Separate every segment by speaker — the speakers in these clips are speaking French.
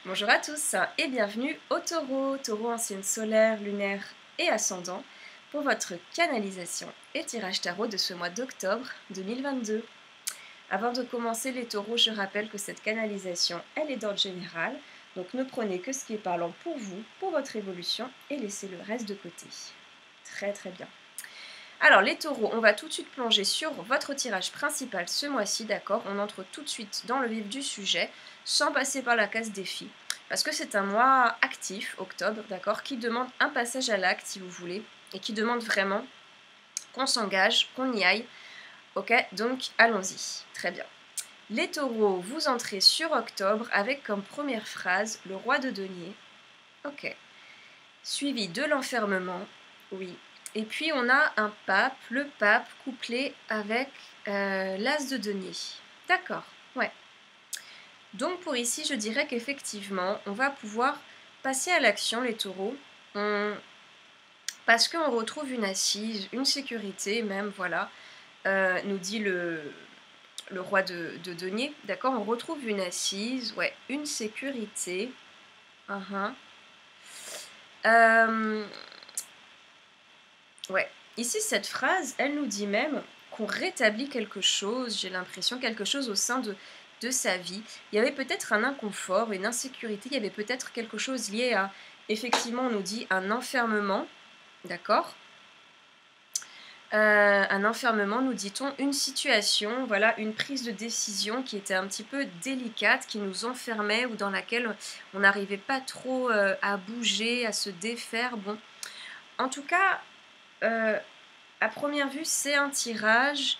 Speaker 1: Bonjour à tous et bienvenue au Taureau, Taureau en signe solaire, lunaire et ascendant, pour votre canalisation et tirage tarot de ce mois d'octobre 2022. Avant de commencer les taureaux, je rappelle que cette canalisation, elle est d'ordre général, donc ne prenez que ce qui est parlant pour vous, pour votre évolution, et laissez le reste de côté. Très bien. Alors les taureaux, on va tout de suite plonger sur votre tirage principal ce mois-ci, d'accord? On entre tout de suite dans le vif du sujet, sans passer par la case défi. Parce que c'est un mois actif, octobre, d'accord, qui demande un passage à l'acte, si vous voulez, et qui demande vraiment qu'on s'engage, qu'on y aille. Ok, donc allons-y. Très bien. Les taureaux, vous entrez sur octobre avec comme première phrase le roi de denier. Ok. Suivi de l'enfermement. Oui. Et puis on a un pape, le pape couplé avec l'as de denier. D'accord, ouais. Donc pour ici, je dirais qu'effectivement, on va pouvoir passer à l'action, les taureaux, parce qu'on retrouve une assise, une sécurité même, voilà, nous dit le roi de denier, d'accord? On retrouve une assise, ouais, une sécurité. Ouais, ici cette phrase, elle nous dit même qu'on rétablit quelque chose, j'ai l'impression, quelque chose au sein de sa vie. Il y avait peut-être un inconfort, une insécurité, il y avait peut-être quelque chose lié à, effectivement, on nous dit un enfermement, d'accord? Un enfermement, nous dit-on, une situation, voilà, une prise de décision qui était un petit peu délicate, qui nous enfermait ou dans laquelle on n'arrivait pas trop à bouger, à se défaire. Bon, en tout cas, à première vue, c'est un tirage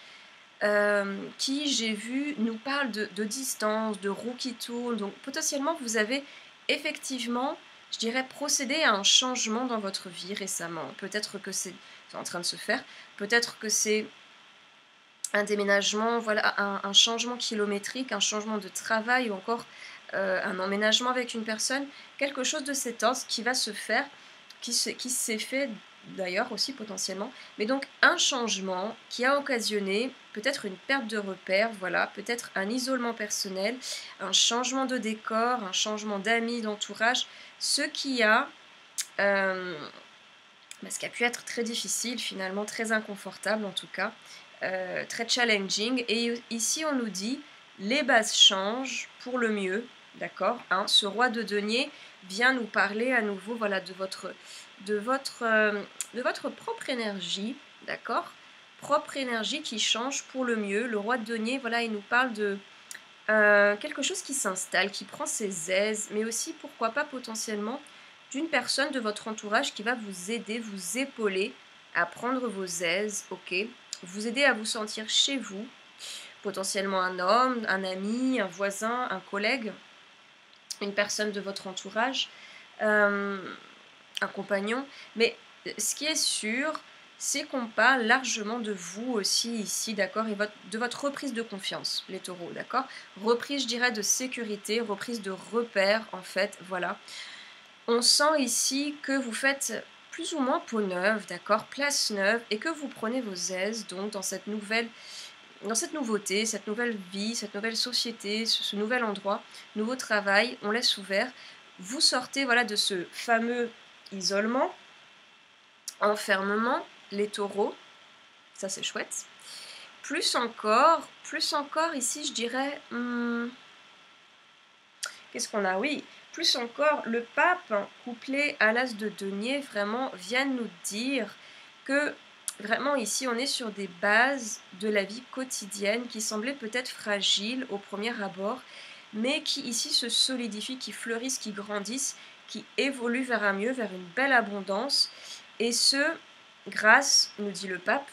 Speaker 1: qui, j'ai vu, nous parle de distance, de roue qui tourne. Donc potentiellement, vous avez effectivement, je dirais, procédé à un changement dans votre vie récemment. Peut-être que c'est en train de se faire. Peut-être que c'est un déménagement, voilà, un changement kilométrique, un changement de travail ou encore un emménagement avec une personne. Quelque chose de cet ordre qui va se faire, qui s'est fait d'ailleurs aussi potentiellement, mais donc un changement qui a occasionné peut-être une perte de repères, voilà, peut-être un isolement personnel, un changement de décor, un changement d'amis, d'entourage, ce qui a ce qui a pu être très difficile finalement, très inconfortable en tout cas, très challenging. Et ici on nous dit les bases changent pour le mieux, d'accord, hein, ce roi de denier vient nous parler à nouveau, voilà, de votre propre énergie, d'accord, propre énergie qui change pour le mieux. Le roi de denier, voilà, il nous parle de quelque chose qui s'installe, qui prend ses aises, mais aussi pourquoi pas potentiellement d'une personne de votre entourage qui va vous aider, vous épauler à prendre vos aises, ok, vous aider à vous sentir chez vous, potentiellement un homme, un ami, un voisin, un collègue, une personne de votre entourage, un compagnon, mais ce qui est sûr, c'est qu'on parle largement de vous aussi ici, d'accord, et de votre reprise de confiance, les taureaux, d'accord. Reprise, je dirais, de sécurité, reprise de repères, en fait, voilà. On sent ici que vous faites plus ou moins peau neuve, d'accord, place neuve, et que vous prenez vos aises, donc, dans cette nouveauté, cette nouvelle vie, cette nouvelle société, ce nouvel endroit, nouveau travail, on laisse ouvert. Vous sortez, voilà, de ce fameux isolement, enfermement, les taureaux, ça c'est chouette. Plus encore ici, je dirais, qu'est-ce qu'on a? Oui, plus encore, le pape, couplé à l'as de denier, vraiment viennent nous dire que vraiment ici, on est sur des bases de la vie quotidienne qui semblaient peut-être fragiles au premier abord, mais qui ici se solidifient, qui fleurissent, qui grandissent, qui évoluent vers un mieux, vers une belle abondance, et ce, grâce, nous dit le pape,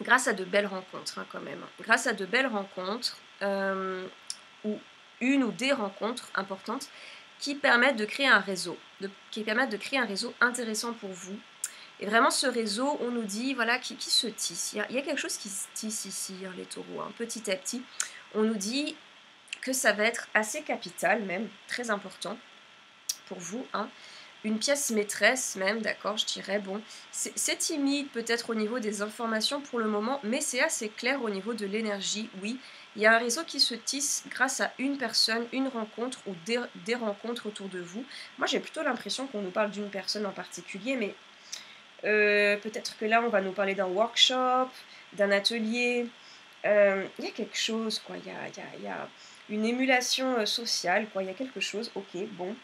Speaker 1: grâce à de belles rencontres, hein, quand même. Grâce à de belles rencontres, ou une ou des rencontres importantes qui permettent de créer un réseau, intéressant pour vous. Et vraiment, ce réseau, on nous dit, voilà, qui se tisse. Il y a quelque chose qui se tisse ici, hein, les taureaux, hein, petit à petit. On nous dit que ça va être assez capital, même, très important pour vous, hein. Une pièce maîtresse même, d'accord, je dirais, bon, c'est timide peut-être au niveau des informations pour le moment, mais c'est assez clair au niveau de l'énergie, oui. Il y a un réseau qui se tisse grâce à une personne, une rencontre ou des rencontres autour de vous. Moi, j'ai plutôt l'impression qu'on nous parle d'une personne en particulier, mais peut-être que là, on va nous parler d'un workshop, d'un atelier. Il y a quelque chose, quoi. Il y a une émulation sociale, quoi. Il y a quelque chose, ok, bon.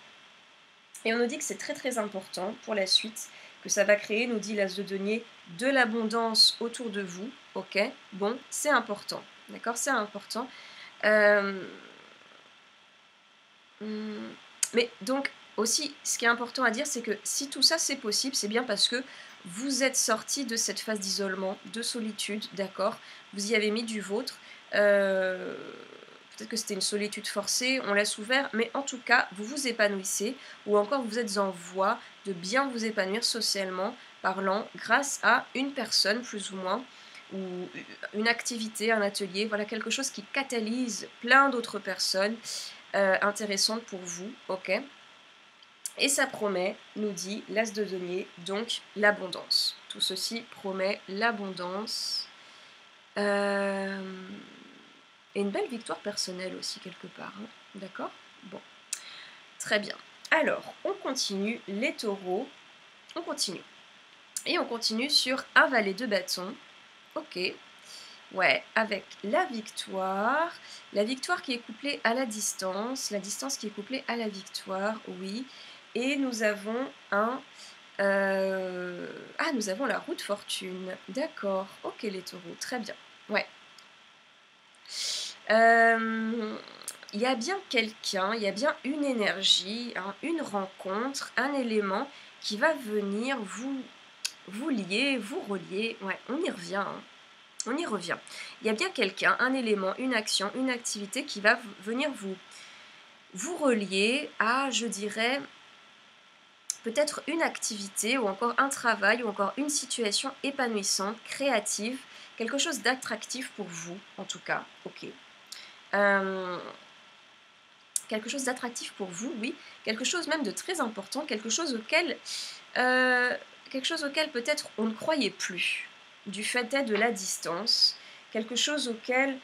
Speaker 1: Et on nous dit que c'est très très important pour la suite, que ça va créer, nous dit l'As de denier, de l'abondance autour de vous. Ok, bon, c'est important. D'accord, c'est important. Euh, mais donc, aussi, ce qui est important à dire, c'est que si tout ça c'est possible, c'est bien parce que vous êtes sorti de cette phase d'isolement, de solitude, d'accord. Vous y avez mis du vôtre. Peut-être que c'était une solitude forcée, on laisse ouvert, mais en tout cas, vous vous épanouissez, ou encore vous êtes en voie de bien vous épanouir socialement parlant, grâce à une personne, plus ou moins, ou une activité, un atelier, voilà, quelque chose qui catalyse plein d'autres personnes intéressantes pour vous, ok. Et ça promet, nous dit l'As de denier, donc l'abondance. Tout ceci promet l'abondance. Et une belle victoire personnelle aussi, quelque part. Hein. D'accord. Bon. Très bien. Alors, on continue. Les taureaux. On continue. Et on continue sur un valet de bâton. Ok. Ouais, avec la victoire. La victoire qui est couplée à la distance. La distance qui est couplée à la victoire, oui. Et nous avons un... Ah, nous avons la roue de fortune. D'accord. Ok, les taureaux. Très bien. Ouais. Il y a bien quelqu'un, il y a bien une énergie, hein, une rencontre, un élément qui va venir vous lier, vous relier. Ouais, on y revient. Hein. On y revient. Il y a bien quelqu'un, un élément, une action, une activité qui va venir vous relier à, je dirais, peut-être une activité ou encore un travail ou encore une situation épanouissante, créative, quelque chose d'attractif pour vous, en tout cas. Ok. Quelque chose d'attractif pour vous, oui, quelque chose même de très important, quelque chose auquel peut-être on ne croyait plus, du fait de la distance, quelque chose auquel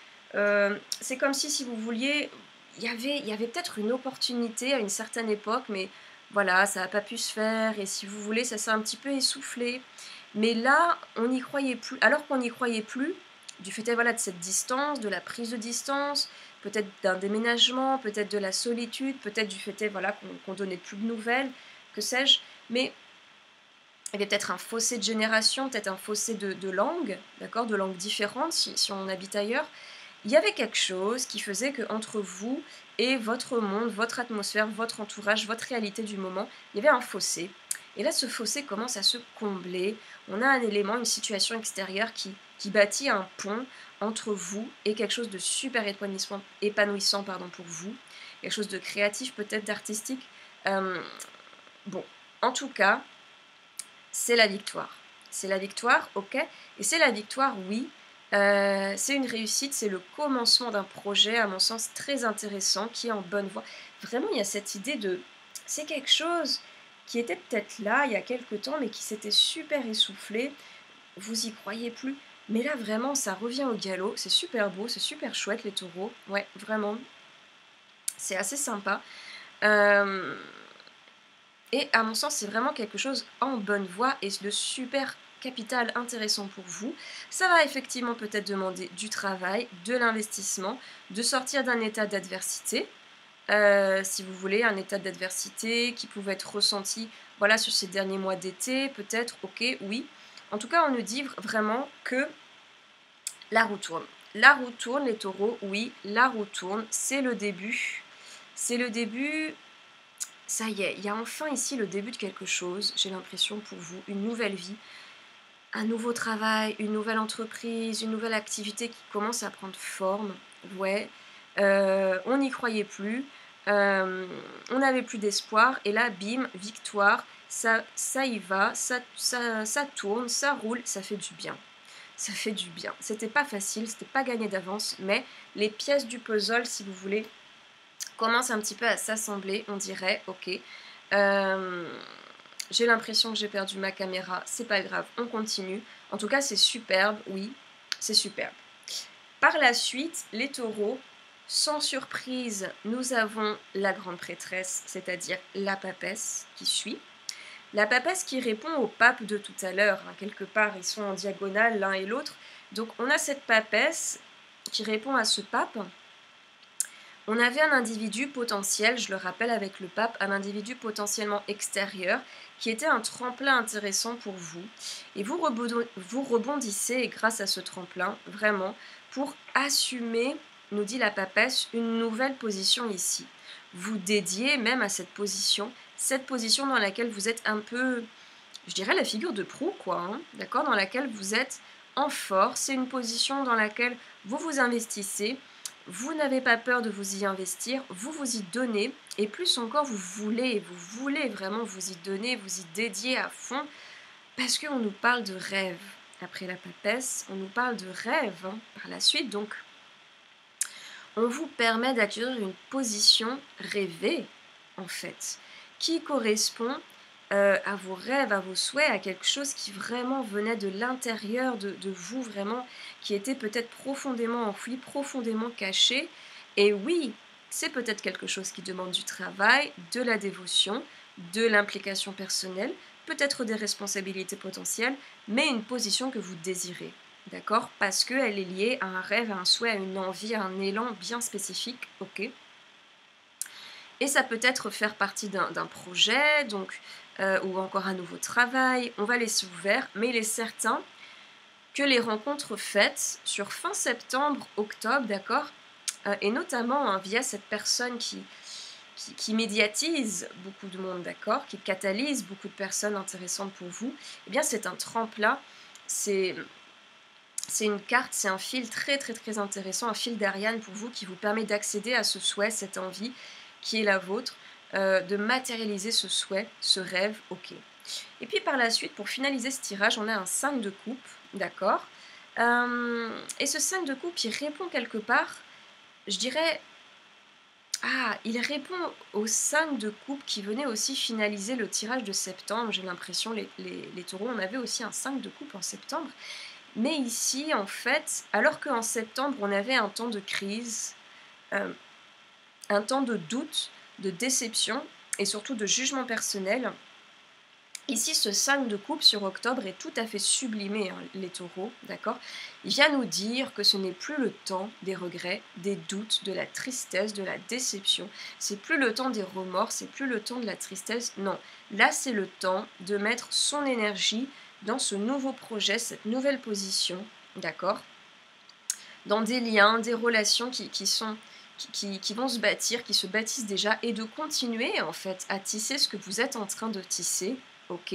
Speaker 1: c'est comme si vous vouliez, il y avait peut-être une opportunité à une certaine époque, mais voilà, ça n'a pas pu se faire, et si vous voulez, ça s'est un petit peu essoufflé. Mais là, on n'y croyait plus, alors qu'on n'y croyait plus, du fait voilà, de cette distance, de la prise de distance, peut-être d'un déménagement, peut-être de la solitude, peut-être du fait voilà, qu'on donnait plus de nouvelles, que sais-je, mais il y avait peut-être un fossé de génération, peut-être un fossé de langue, d'accord, de langues différentes si on habite ailleurs. Il y avait quelque chose qui faisait qu'entre vous et votre monde, votre atmosphère, votre entourage, votre réalité du moment, il y avait un fossé. Et là, ce fossé commence à se combler. On a un élément, une situation extérieure qui bâtit un pont entre vous et quelque chose de super épanouissant pour vous. Quelque chose de créatif, peut-être d'artistique. Bon, en tout cas, c'est la victoire. C'est la victoire, ok. Et c'est la victoire, oui. C'est une réussite, c'est le commencement d'un projet, à mon sens, très intéressant, qui est en bonne voie. Vraiment, il y a cette idée de... C'est quelque chose qui était peut-être là il y a quelque temps, mais qui s'était super essoufflé. Vous y croyez plus. Mais là, vraiment, ça revient au galop. C'est super beau, c'est super chouette, les taureaux. Ouais, vraiment. C'est assez sympa. Et à mon sens, c'est vraiment quelque chose en bonne voie et de super capital intéressant pour vous. Ça va effectivement peut-être demander du travail, de l'investissement, de sortir d'un état d'adversité, si vous voulez, un état d'adversité qui pouvait être ressenti voilà, sur ces derniers mois d'été, peut-être, ok, oui. En tout cas, on nous dit vraiment que la roue tourne. La roue tourne, les taureaux, oui, la roue tourne, c'est le début. C'est le début. Ça y est, il y a enfin ici le début de quelque chose, j'ai l'impression pour vous, une nouvelle vie, un nouveau travail, une nouvelle entreprise, une nouvelle activité qui commence à prendre forme. Ouais, on n'y croyait plus, on n'avait plus d'espoir, et là, bim, victoire, ça y va, ça tourne, ça roule, ça fait du bien. Ça fait du bien. C'était pas facile, c'était pas gagné d'avance, mais les pièces du puzzle, si vous voulez, commence un petit peu à s'assembler, on dirait, ok. J'ai l'impression que j'ai perdu ma caméra, c'est pas grave, on continue. En tout cas, c'est superbe, oui, c'est superbe. Par la suite, les taureaux, sans surprise, nous avons la grande prêtresse, c'est-à-dire la papesse qui suit. La papesse qui répond au pape de tout à l'heure, hein, quelque part, ils sont en diagonale l'un et l'autre. Donc on a cette papesse qui répond à ce pape. On avait un individu potentiel, je le rappelle avec le pape, un individu potentiellement extérieur qui était un tremplin intéressant pour vous. Et vous rebondissez grâce à ce tremplin, vraiment, pour assumer, nous dit la papesse, une nouvelle position ici. Vous dédiez même à cette position dans laquelle vous êtes un peu, je dirais la figure de proue, quoi, hein, d'accord, dans laquelle vous êtes en force. C'est une position dans laquelle vous vous investissez. Vous n'avez pas peur de vous y investir, vous vous y donnez, et plus encore vous voulez vraiment vous y donner, vous y dédier à fond, parce qu'on nous parle de rêve. Après la papesse, on nous parle de rêve, hein, par la suite, donc on vous permet d'acquérir une position rêvée, en fait, qui correspond à vos rêves, à vos souhaits, à quelque chose qui vraiment venait de l'intérieur de vous, vraiment, qui était peut-être profondément enfoui, profondément caché. Et oui, c'est peut-être quelque chose qui demande du travail, de la dévotion, de l'implication personnelle, peut-être des responsabilités potentielles, mais une position que vous désirez, d'accord? Parce qu'elle est liée à un rêve, à un souhait, à une envie, à un élan bien spécifique, ok? Et ça peut être faire partie d'un projet, donc, ou encore un nouveau travail. On va laisser ouvert, mais il est certain que les rencontres faites sur fin septembre, octobre, d'accord, et notamment hein, via cette personne qui médiatise beaucoup de monde, d'accord, qui catalyse beaucoup de personnes intéressantes pour vous, eh bien c'est un tremplin, c'est une carte, c'est un fil très très très intéressant, un fil d'Ariane pour vous qui vous permet d'accéder à ce souhait, cette envie qui est la vôtre, de matérialiser ce souhait, ce rêve, ok. Et puis par la suite, pour finaliser ce tirage, on a un 5 de coupe, d'accord. Et ce 5 de coupe, il répond quelque part, je dirais, il répond au 5 de coupe qui venait aussi finaliser le tirage de septembre. J'ai l'impression, les taureaux, on avait aussi un 5 de coupe en septembre. Mais ici, en fait, alors qu'en septembre, on avait un temps de crise, un temps de doute, de déception et surtout de jugement personnel. Ici, ce 5 de coupe sur octobre est tout à fait sublimé, hein, les taureaux, d'accord? Il vient nous dire que ce n'est plus le temps des regrets, des doutes, de la tristesse, de la déception. C'est plus le temps des remords, c'est plus le temps de la tristesse. Non, là, c'est le temps de mettre son énergie dans ce nouveau projet, cette nouvelle position, d'accord? Dans des liens, des relations qui vont se bâtir, qui se bâtissent déjà, et de continuer en fait à tisser ce que vous êtes en train de tisser, ok?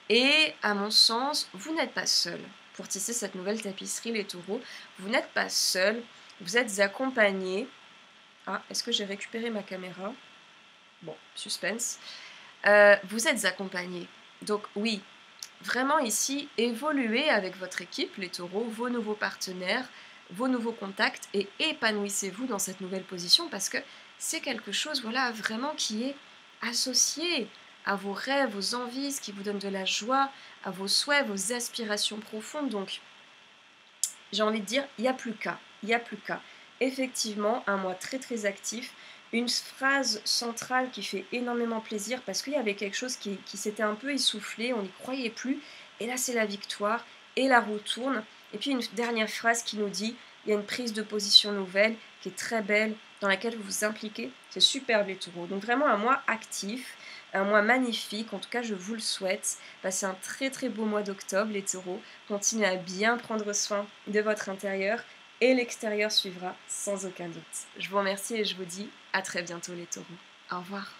Speaker 1: Et à mon sens, vous n'êtes pas seul pour tisser cette nouvelle tapisserie, les taureaux. Vous n'êtes pas seul, vous êtes accompagnés. Ah, est-ce que j'ai récupéré ma caméra? Bon, suspense. Vous êtes accompagnés. Donc oui, vraiment ici, évoluez avec votre équipe, les taureaux, vos nouveaux partenaires, vos nouveaux contacts, et épanouissez-vous dans cette nouvelle position parce que c'est quelque chose, voilà, vraiment qui est associé à vos rêves, vos envies, ce qui vous donne de la joie, à vos souhaits, vos aspirations profondes. Donc, j'ai envie de dire, il n'y a plus qu'à, il n'y a plus qu'à. Effectivement, un mois très très actif, une phrase centrale qui fait énormément plaisir parce qu'il y avait quelque chose qui s'était un peu essoufflé, on n'y croyait plus, et là c'est la victoire, et la roue tourne. Et puis une dernière phrase qui nous dit, il y a une prise de position nouvelle qui est très belle, dans laquelle vous vous impliquez, c'est superbe les taureaux. Donc vraiment un mois actif, un mois magnifique, en tout cas je vous le souhaite. Passez un très très beau mois d'octobre les taureaux, continuez à bien prendre soin de votre intérieur, et l'extérieur suivra sans aucun doute. Je vous remercie et je vous dis à très bientôt les taureaux. Au revoir.